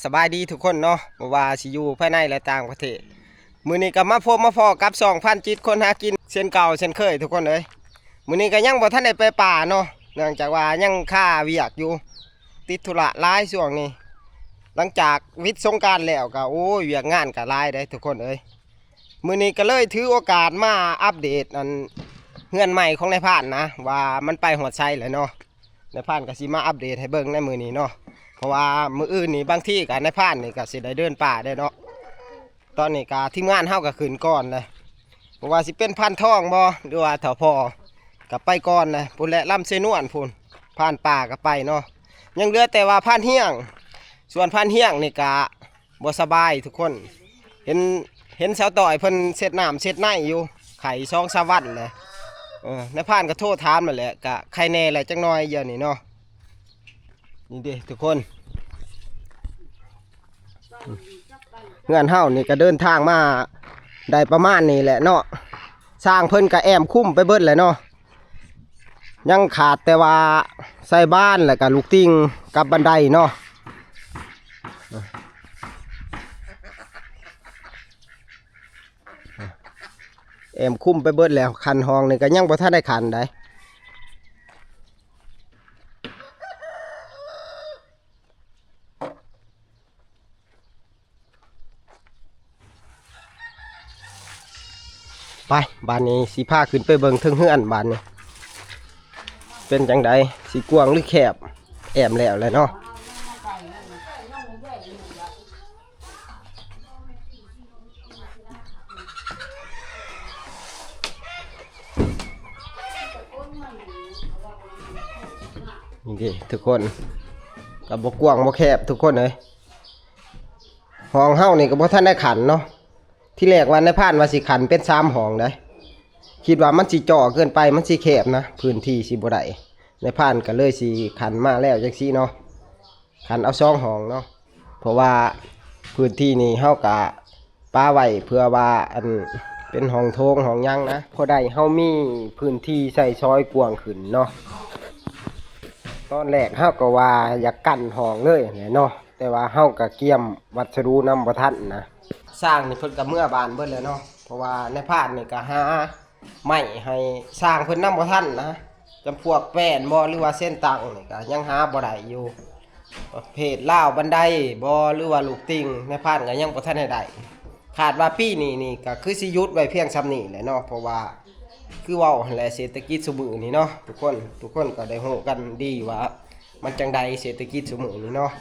สบายดีทุกคนเนาะบ่ว่าสิอยู่ภายในและต่างประเทศมื้อนี้ก็มาพบมาพอกับ2,000จิตคนหากินเช่นเก่าเช่นเคยทุกคนเอ้ยมื้อนี้ก็ยังบ่ทันได้ไปป่าเนาะเนื่องจากว่ายังค่าเวียกอยู่ติดธุระหลายช่วงนี้หลังจากวิทย์สงกรานต์แล้วก็โอ้ยเวียกงานก็หลายได้ทุกคนเอ้ยมื้อนี้ก็เลยถือโอกาสมาอัปเดตอันเฮือนใหม่ของนายพรานนะว่ามันไปหัวไชแล้วเนาะนายพรานก็สิมาอัปเดตให้เบิ่งในมื้อนี้เนาะเพราะว่ามื้ออื่นนี่บางที่ก็นายพรานนี่ก็สิได้เดินป่าได้เนาะตอนนี้ก็ทีมงานเฮาก็ขึ้นก่อนเลยเพราะว่าสิเป็นพันทองบ่หรือว่าเถาพอก็ไปก่อนเลยพุ่นและลำเสนวนพุ่นผ่านป่าก็ไปเนาะยังเหลือแต่ว่าผ่านเฮียงส่วนผ่านเฮียงนี่ก็บ่สบายทุกคนเห็นสาวต่อยเพิ่นเช็ดน้ำเช็ดในอยู่ไข่2-3 วันเลยนายพรานก็โทรถามนั่นแหละก็ใครแน่แหละจังน้อยเดี๋ยวนี้เนาะนี่เด้ทุกคนเงื่อนเฮานี่ก็เดินทางมาได้ประมาณนี้แหละเนาะสร้างเพิ่นก็แอมคุ้มไปเบิดเลยเนาะยังขาดแต่ว่าใส่บ้านแล้วก็ลูกติ้งกับบันไดเนาะแอมคุ้มไปเบิดแล้วคันห้องนี่ก็ยังบ่ทันได้คันได้ไปบ้านนี้สีผ้าขึ้นไปเบิ่งเทิงเฮือนบ้านนี้เป็นจังไดสีกว้างหรือแคบแอมแล้วเลยเนาะนี่ดิทุกคนกับบกว้างบกแคบทุกคนเลยห้องเฮานี่ก็บ่ทันได้ขันเนาะที่แรกวันในพานว่าสิขันเป็น3ห้องได้คิดว่ามันสิจ่อเกินไปมันสิแคบนะพื้นที่สิบ่ได้ในพานก็เลยสิขันมาแล้วจังซี่เนาะขันเอา2ห้องเนาะเพราะว่าพื้นที่นี่เฮากะป้าไว้เพื่อว่าอันเป็นห้องโถงห้องยังนะพอได้เฮามีพื้นที่ใส่ซอยกว้างขึ้นเนาะตอนแรกเฮาก็ว่าอยากกั้นห้องเลยเนาะแต่ว่าเฮาก็เกี่ยมวัสดุนำบ่ทันนะสร้างนี่เพิ่นก็เมื่อบานเบิดแล้วเนาะเพราะว่าในพานนี่ก็หาไม้ให้สร้างเพิ่นนำบ่ทันนะจำพวกแป้นบ่หรือว่าเส้นตังนี่ก็ยังหาบ่ได้อยู่ประเภทลาวบันไดบ่หรือว่าลูกติ่งในพานก็ยังบ่ทันได้คาดว่าปีนี้นี่ก็คือสิหยุดไว้เพียงส่ำนี้แหละเนาะเพราะว่าคือเว้าหั่นแหละเศรษฐกิจซุมื้อนี้เนาะทุกคนก็ได้รู้กันดีว่ามันจังใดเศรษฐกิจซุมื้อนี้เนาะ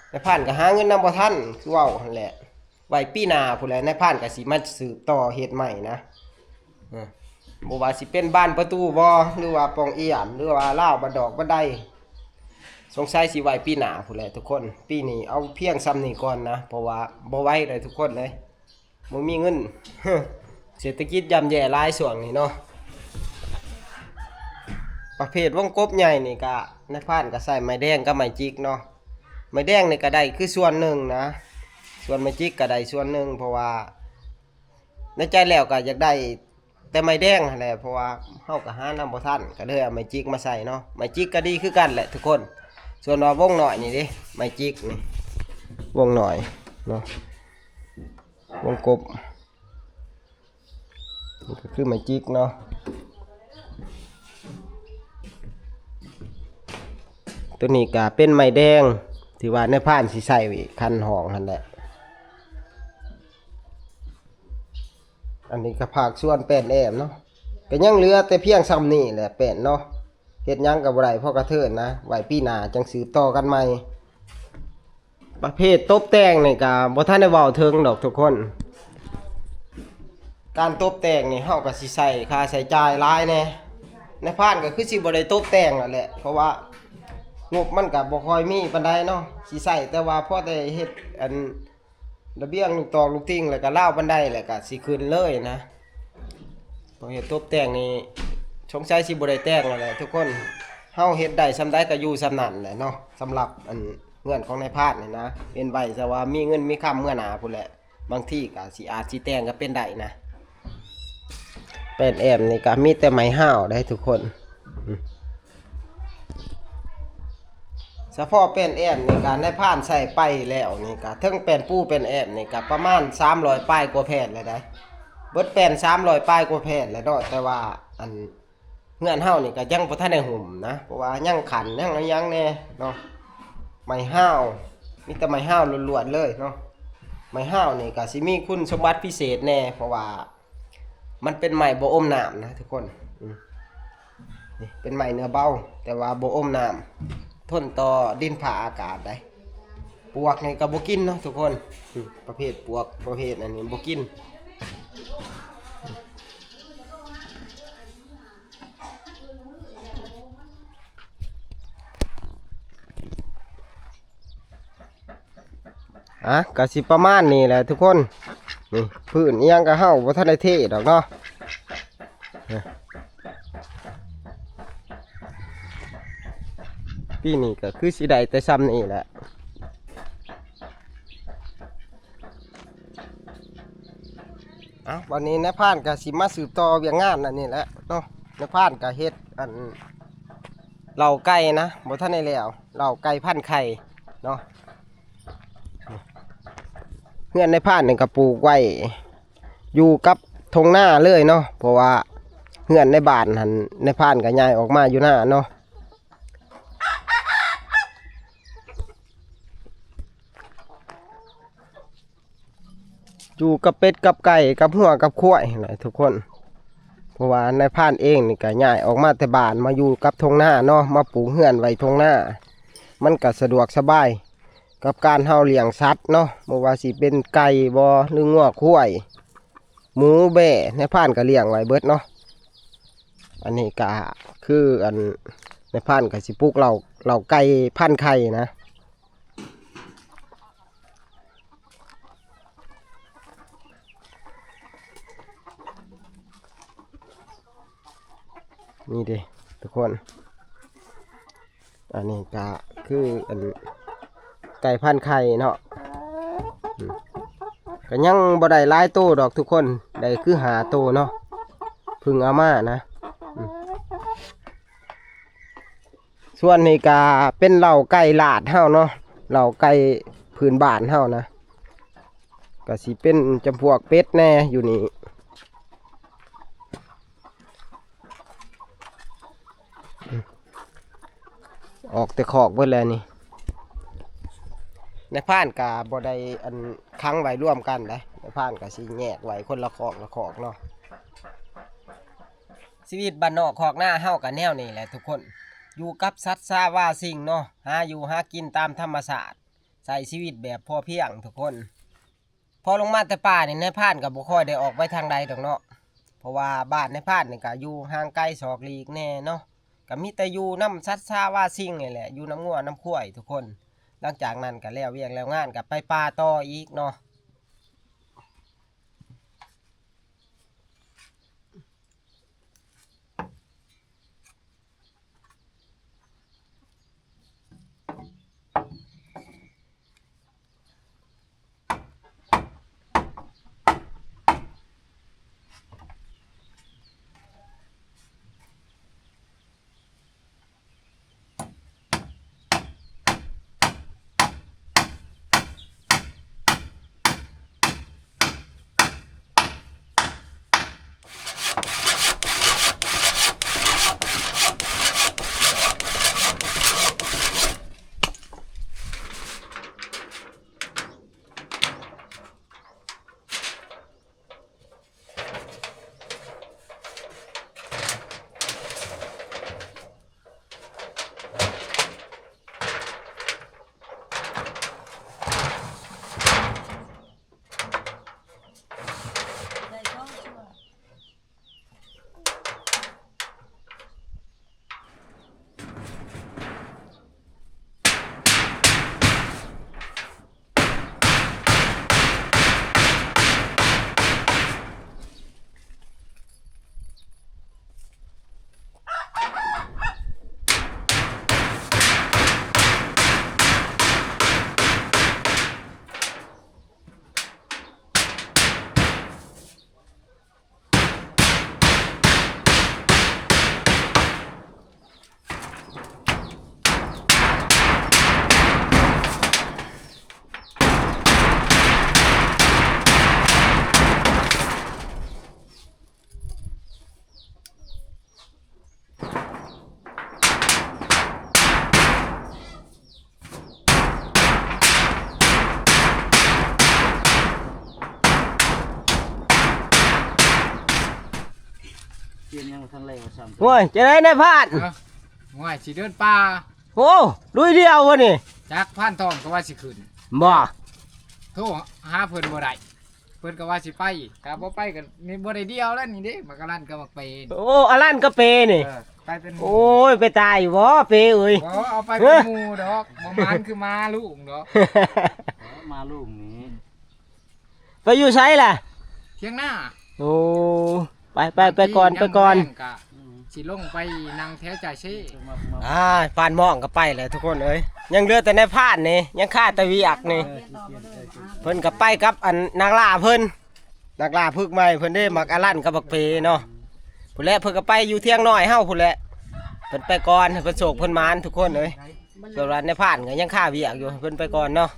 ในพานก็หาเงินนำบ่ทันคือเว้าหั่นแหละไว้ปีหน้าพุ่นแหละในพานก็สิมาสืบต่อเฮ็ดใหม่นะบ่ว่าสิเป็นบ้านประตูบ่หรือว่าปองเอี่ยมหรือว่าลาวบันดอกบันไดสงสัยสิไว้ปีหน้าพุ่นแหละทุกคนปีนี้เอาเพียงซ้ำนี้ก่อนนะเพราะว่าบ่ไหวเลยทุกคนเลยบ่มีเงิน เศรษฐกิจย่ำแย่หลายช่วงนี้เนาะประเภทวงกบใหญ่นี่ก็ในพานก็ใส่ไม้แดงกับไม้จิกเนาะไม้แดงนี่ก็ได้คือส่วนหนึ่งนะส่วนไม้จิกก็ได้ส่วนหนึ่งเพราะว่าในใจแล้วก็อยากได้แต่ไม้แดงนั่นแหละเพราะว่าเฮาก็หานำบ่ทันก็เลยเอาไม้จิกมาใส่เนาะไม้จิกก็ดีคือกันแหละทุกคนส่วนว่าวงหน่อยนี่ดิไม้จิกนี่วงหน่อยเนาะวงกบนี่ก็คือไม้จิกเนาะตัวนี้ก็เป็นไม้แดงที่ว่าในพานสิใส่คันห้องนั่นแหละอันนี้ก็ภาคส่วนแป้นแอมเนาะก็ยังเหลือแต่เพียงซ้ำนี่แหละแป้นเนาะเฮ็ดหยังก็บ่ได้เพราะกระเทินนะไว้ปีหน้าจังสืบต่อกันใหม่ประเภทตบแต่งนี่ก็บ่ทันได้เว้าถึงดอกทุกคนการตบแต่งนี่เฮาก็สิใช้ค่าใช้จ่ายหลายแน่ในพานก็คือสิบ่ได้ตบแต่งนั่นแหละเพราะว่างบมันก็บ่ค่อยมีปานใดเนาะสิใช้แต่ว่าพอได้เฮ็ดอันระเบียงลูกตอกลูกติ้งแล้วก็ราวบันไดแล้วก็สิขึ้นเลยนะพอเฮ็ดตบแต่งนี่สงสัยสิบ่ได้แต่งนั่นแหละทุกคนเฮาเฮ็ดได้ส่ำใดก็อยู่ส่ำนั้นแหละเนาะสำหรับอันเงื่อนของนายพรานนี่นะเป็นไว้ซะว่ามีเงินมีคำเมื่อหน้าพุ่นแหละบางทีก็สิอาจสิแต่งก็เป็นได้นะเป็นแอมนี่ก็มีแต่ไม้ห้าวได้ทุกคน เฉพาะเป็นแอมนี่การได้ผ่านใส่ไปแล้วนี่ก็ถึงเป็นปูเป็นแอมนี่ก็ประมาณ300ป้ายกว่าแผ่นเลยได้เบิดเป็น300ป้ายกว่าแผ่นแล้วเนาะแต่ว่าอันเงื่อนเฮานี่ก็ยังบ่ทันได้ห่มนะเพราะว่ายังขันยังอะไรยังแน่เนาะไม้ห้าวมีแต่ไม้ห้าวล้วนๆเลยเนาะไม้ห้าวนี่ก็สิมีคุณสมบัติพิเศษแน่เพราะว่ามันเป็นไม้บ่อมน้ำนะทุกคนนี่เป็นไม้เนื้อเบาแต่ว่าบ่อมน้ำทนต่อดินผาอากาศได้ปวกนี่ก็บ่กินเนาะทุกคนประเภทปวกประเภทอันนี้บ่กินก็สิประมาณนี้แหละทุกคนนี่พื้นอิหยังก็เฮาบ่ทันได้เทดอกเนาะปีนี้ก็คือสิได้แต่ซ้ำนี่แหละวันนี้นายพรานก็สิมาสืบต่อเวียงงานอันนี้แหละเนาะนายพรานก็เฮ็ดอันเหล่าไก่นะบ่ทันได้แล้วเหล่าไก่พันไข่เนาะเฮือนนายพรานนี่ก็ปลูกไว้อยู่กับทงหน้าเลยเนาะเพราะว่าเฮือนในบ้านหันนายพรานก็ย้ายออกมาอยู่หน้าเนาะอยู่กับเป็ดกับไก่กับหัวกับควายนะทุกคนเพราะว่านายพรานเองนี่ก็ย้ายออกมาแต่บ้านมาอยู่กับทงหน้าเนาะมาปลูกเฮือนไว้ทงหน้ามันก็สะดวกสบายกับการเฮาเลี้ยงสัตว์เนาะบ่ว่าสิเป็นไก่บ่หรืองัวควายหมูแบ่นายพรานก็เลี้ยงไว้เบิดเนาะอันนี้ก็คืออันนายพรานก็สิปลูกเหล่าไก่พันไข่นะนี่ดิทุกคนอันนี้ก็คืออันไก่พันไข่เนาะก็ยังบ่ได้หลายโตดอกทุกคนได้คือหาโตเนาะพึ่งเอามานะส่วนนี้ก็เป็นเหล่าไก่ลาดเฮาเนาะเหล่าไก่พื้นบ้านเฮานะก็สิเป็นจำพวกเป็ดแน่อยู่นี่ออกแต่ขอกเบิดแล้วนี่ในพานกาบ่ได้อันค้างไว้ร่วมกันได้ในพานกาสิแยกไว้คนละขอกละขอกเนาะชีวิตบ้านนอกขอกหน้าเฮากันแนวนี่แหละทุกคนอยู่กับสัตว์ซาว่าสิ่งเนาะหาอยู่หากินตามธรรมชาติใช้ชีวิตแบบพอเพียงทุกคนพอลงมาแต่ป่านี่ในพานกับบ่ค่อยได้ออกไปทางใดดอกเนาะเพราะว่าบ้านในพานนี่ก็อยู่ห่างไกลศอกหลีกแน่เนาะก็มีแต่อยู่น้ำสัตว์ซาว่าสิ่งนี่แหละอยู่น้ำงัวน้ำข้วยทุกคนหลังจากนั้นก็แล้วเวียงแล้วงานกับไปป่าต่ออีกเนาะ ยังทันเลยซ้ำ โอ้ยจะได้ในพาน ง่ายสิเดินป่า โอ้ลุยเดียววะนี่ จักผ่านทองก็ว่าสิขึ้น บ่ โทรหาเพิ่นบ่ได้เพิ่นก็ว่าสิไปก็บ่ไปก็นี่บ่ได้เดียวแล้วนี่เด้มันก็ลั่นก็มักไป โอ้อลันก็เปนี่ ไปเป็นหมู่ โอ้ยไปตายอยู่บ่เปเอ้ย บ่เอาไปเป็นหมู่ดอกบ่มันคือมาลูกดอก มาลูกนี้ ไปอยู่ไสล่ะ เที่ยงหน้า โอ้ไปก่อนไปก่อน ยังบ่แรงก็สิลงไปนั่งแถวจ่ายเช่ ปานหมองก็ไปเลยทุกคนเอ้ยยังเหลือแต่ในพานนี่ยังขาดแต่เวียกนี่เพิ่นก็ไปกับอันนางล่าเพิ่นนางล่าพึกใหม่เพิ่นได้มักอลันกับบักเพเนาะพุ่นแหละเพิ่นก็ไปอยู่เที่ยงน้อยเฮาพุ่นแหละเพิ่นไปก่อนเพิ่นโศกเพิ่นมานทุกคนเอ้ยส่วนว่าในพานก็ยังค่าเวียกอยู่เพิ่นไปก่อนเนาะ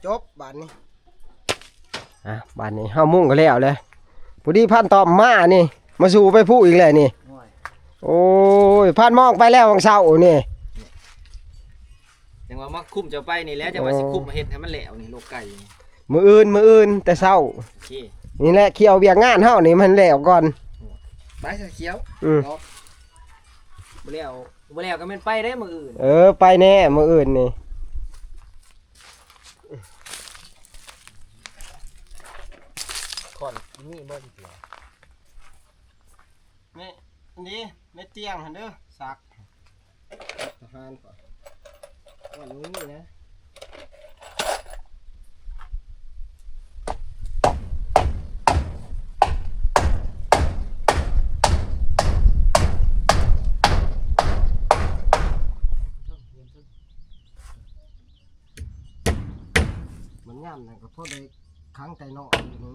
จบบานนี้บานนี้เฮามุ่งกันแล้วเลยพอดีพันตอมมานี่มาสู่ไปผู้อีกแล้วนี่โอ้ยพันมองไปแล้ววังเช้านี่ จังว่ามาคุ้มจะไปนี่แล้วจังว่าสิคุ้มมาเฮ็ดให้มันแหลวนี่โลกไก่นี่ มืออื่นแต่เช้า โอเค นี่แหละเคี่ยวเวียกงานเฮานี่มันแล้วก่อน ไปเสือเขียว อืม เนาะบ่แล้วก็แม่นไปได้มื้ออื่น ไปแน่มืออื่นนี่ก่อนนี่บ่ดีแม่นี่แม่เตียงหั่นเด้อซักทหารก่อนก่อนนี้นะมันงามนะก็พอได้ค้างใจเนาะอยู่นี่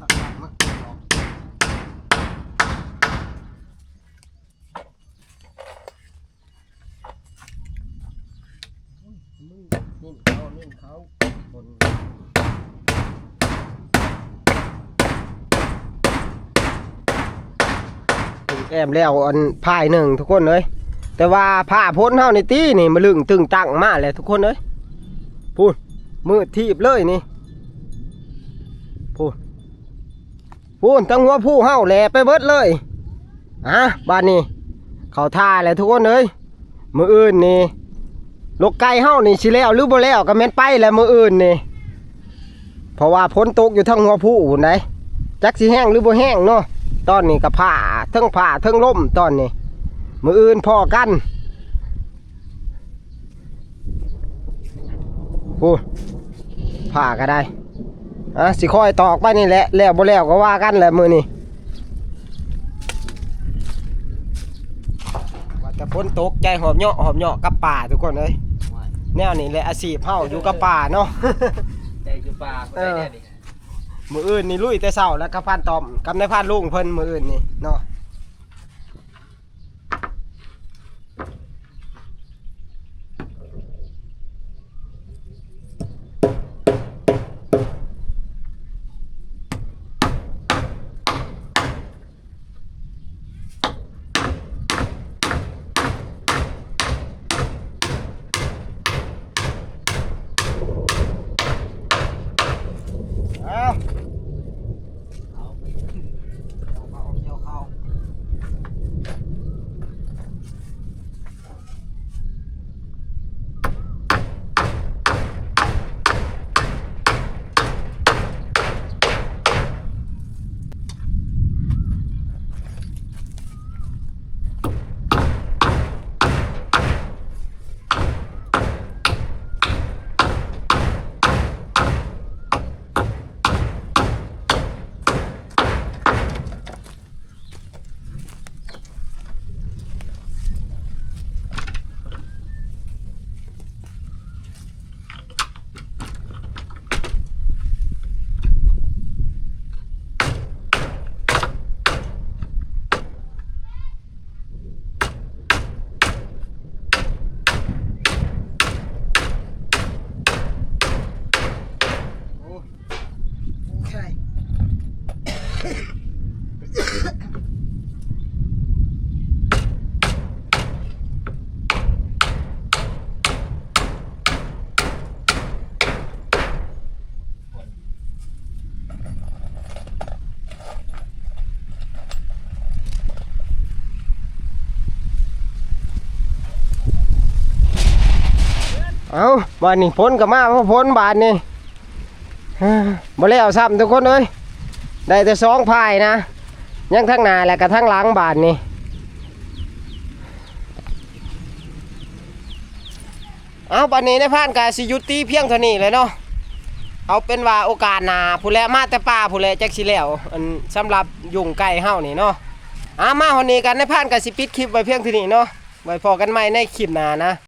ตักมาเนาะนิ่งเขาคนแอมแล้วอันพายหนึ่งทุกคนเลยแต่ว่าผ้าพ้นเท่าในตีนี่มาลึงตึงตั้งมาเลยทุกคนเลยพูดมือทีบเลยนี่พูดตั้งหัวผู้เฮาแหล่ไปเบิดเลยบ้านนี้เขาท่าเลยทุกคนเลยมืออื่นนี่ลูกไก่เฮานี่สิแล้วหรือบ่แล้วก็แม่นไปแล้วมืออื่นนี่เพราะว่าพ้นตกอยู่ทั้งหัวผู้หุ่นไหนจักสิแห้งหรือบ่แห้งเนาะตอนนี้ก็ผ้าทั้งล่มตอนนี้มืออื่นพอกันผ้าก็ได้สิคอยตอกไปนี่แหละแล้วบ่แล้วก็ว่ากันแหละมือนี่ว่าแต่พ้นตกใจหอบเหาะกับป่าทุกคนเลยแนวนี้แหละอาชีพเฮาอยู่กับป่าเนาะ ใจอยู่ป่าบ่ได้แน่นี่ มืออื่นนี่ลุยแต่เช้าแล้วก็พานตอมกับนายพานลุงเพิ่นมืออื่นนี่เนาะเอาเกี่ยวเข้า เอาบานนี้พ้นกับมาเพราะพ้นบานนี่บ่แล้วซ้ำทุกคนเอ้ยได้แต่2พายนะยังทั้งหน้าและก็ทั้งหลังบานนี่เอาบานนี้ในพานกาสิยุติเพียงเท่านี้เลยเนาะเอาเป็นว่าโอกาสหน้าผู้แลมาแต่ป่าผู้แลจักสิแล้วอันสำหรับยุงไก่เฮานี่เนาะมาวันนี้กันในพานกาสิปิดคลิปไว้เพียงเท่านี้เนาะไว้พอกันใหม่ในคลิปหน้านะ